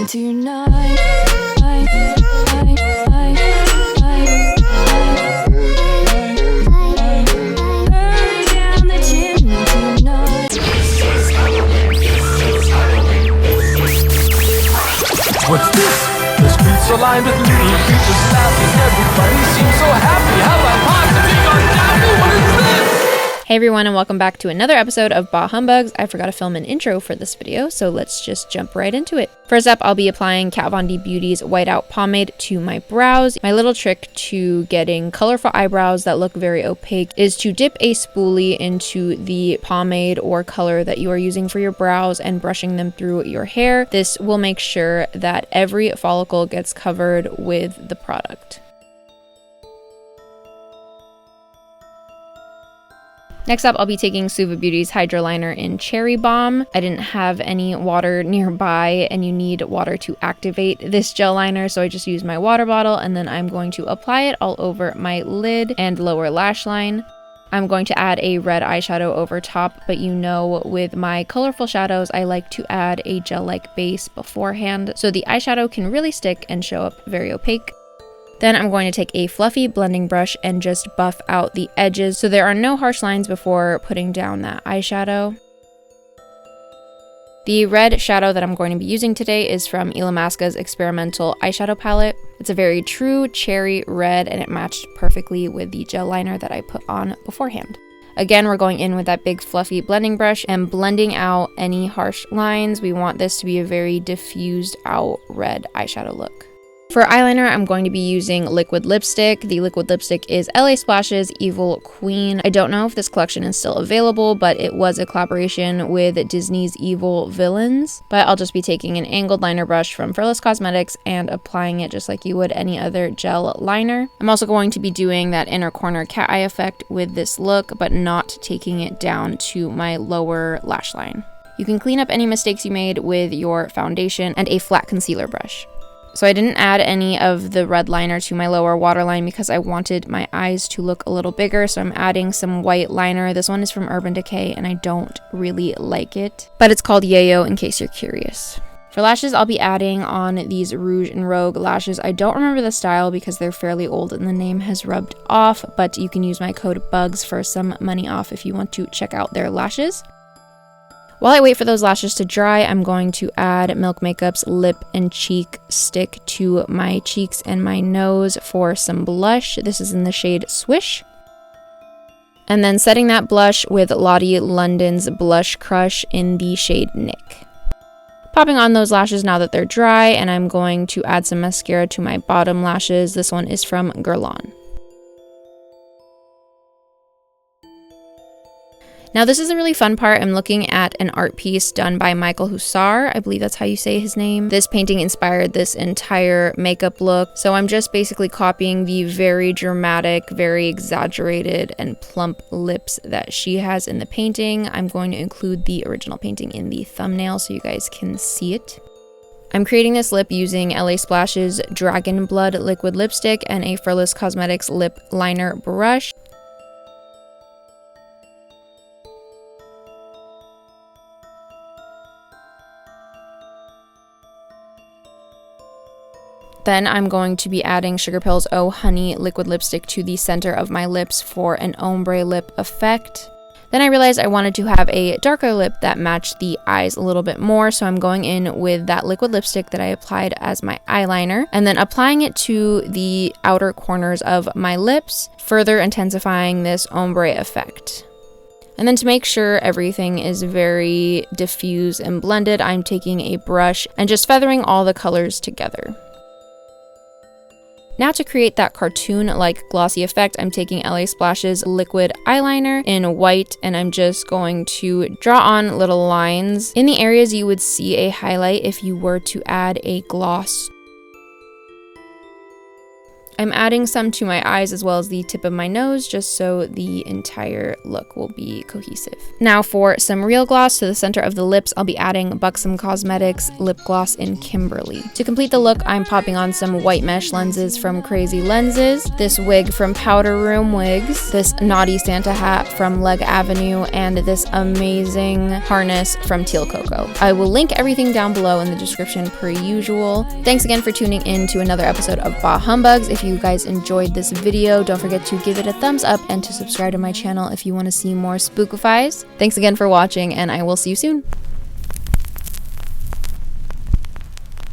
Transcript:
tonight. Burn down the chimney tonight. What's this? The streets are lined with little creatures laughing. Everybody seems so happy. Have I positive on Daffy? What is this? Hey everyone, and welcome back to another episode of BAHHUMBUGZ. I forgot to film an intro for this video, so let's just jump right into it. First up, I'll be applying Kat Von D Beauty's White Out Pomade to my brows. My little trick to getting colorful eyebrows that look very opaque is to dip a spoolie into the pomade or color that you are using for your brows and brushing them through your hair. This will make sure that every follicle gets covered with the product. Next up, I'll be taking SUVA Beauty's Hydra liner in Cherry Bomb. I didn't have any water nearby, and you need water to activate this gel liner, so I just used my water bottle, and then I'm going to apply it all over my lid and lower lash line. I'm going to add a red eyeshadow over top, but you know, with my colorful shadows, I like to add a gel-like base beforehand, so the eyeshadow can really stick and show up very opaque. Then I'm going to take a fluffy blending brush and just buff out the edges so there are no harsh lines before putting down that eyeshadow. The red shadow that I'm going to be using today is from Illamasqua's experimental eyeshadow palette. It's a very true cherry red, and it matched perfectly with the gel liner that I put on beforehand. Again, we're going in with that big fluffy blending brush and blending out any harsh lines. We want this to be a very diffused out red eyeshadow look. For eyeliner, I'm going to be using liquid lipstick. The liquid lipstick is LA Splash's Evil Queen. I don't know if this collection is still available, but it was a collaboration with Disney's Evil Villains. But I'll just be taking an angled liner brush from Fearless Cosmetics and applying it just like you would any other gel liner. I'm also going to be doing that inner corner cat eye effect with this look, but not taking it down to my lower lash line. You can clean up any mistakes you made with your foundation and a flat concealer brush. So I didn't add any of the red liner to my lower waterline because I wanted my eyes to look a little bigger, so I'm adding some white liner. This one is from Urban Decay and I don't really like it, but it's called Yayo in case you're curious. For lashes, I'll be adding on these Rouge and Rogue lashes. I don't remember the style because they're fairly old and the name has rubbed off, but you can use my code BUGZ for some money off if you want to check out their lashes. While I wait for those lashes to dry, I'm going to add Milk Makeup's lip and cheek stick to my cheeks and my nose for some blush. This is in the shade Swish. And then setting that blush with Lottie London's Blush Crush in the shade Nick. Popping on those lashes now that they're dry, and I'm going to add some mascara to my bottom lashes. This one is from Guerlain. Now this is a really fun part. I'm looking at an art piece done by Michael Hussar. I believe that's how you say his name. This painting inspired this entire makeup look. So I'm just basically copying the very dramatic, very exaggerated and plump lips that she has in the painting. I'm going to include the original painting in the thumbnail so you guys can see it. I'm creating this lip using LA Splash's Dragon Blood liquid lipstick and a Fearless Cosmetics lip liner brush. Then I'm going to be adding Sugarpill's Oh Honey liquid lipstick to the center of my lips for an ombre lip effect. Then I realized I wanted to have a darker lip that matched the eyes a little bit more, so I'm going in with that liquid lipstick that I applied as my eyeliner, and then applying it to the outer corners of my lips, further intensifying this ombre effect. And then to make sure everything is very diffuse and blended, I'm taking a brush and just feathering all the colors together. Now to create that cartoon-like glossy effect, I'm taking LA Splash's liquid eyeliner in white, and I'm just going to draw on little lines in the areas you would see a highlight if you were to add a gloss. I'm adding some to my eyes as well as the tip of my nose, just so the entire look will be cohesive. Now for some real gloss to the center of the lips, I'll be adding Buxom Cosmetics Lip Gloss in Kimberly. To complete the look, I'm popping on some white mesh lenses from Crazy Lenses, this wig from Powder Room Wigs, this Naughty Santa hat from Leg Avenue, and this amazing harness from Teal Coco. I will link everything down below in the description per usual. Thanks again for tuning in to another episode of BAHHUMBUGZ. If you guys enjoyed this video, don't forget to give it a thumbs up and to subscribe to my channel if you want to see more spookifies. Thanks again for watching, and I will see you soon.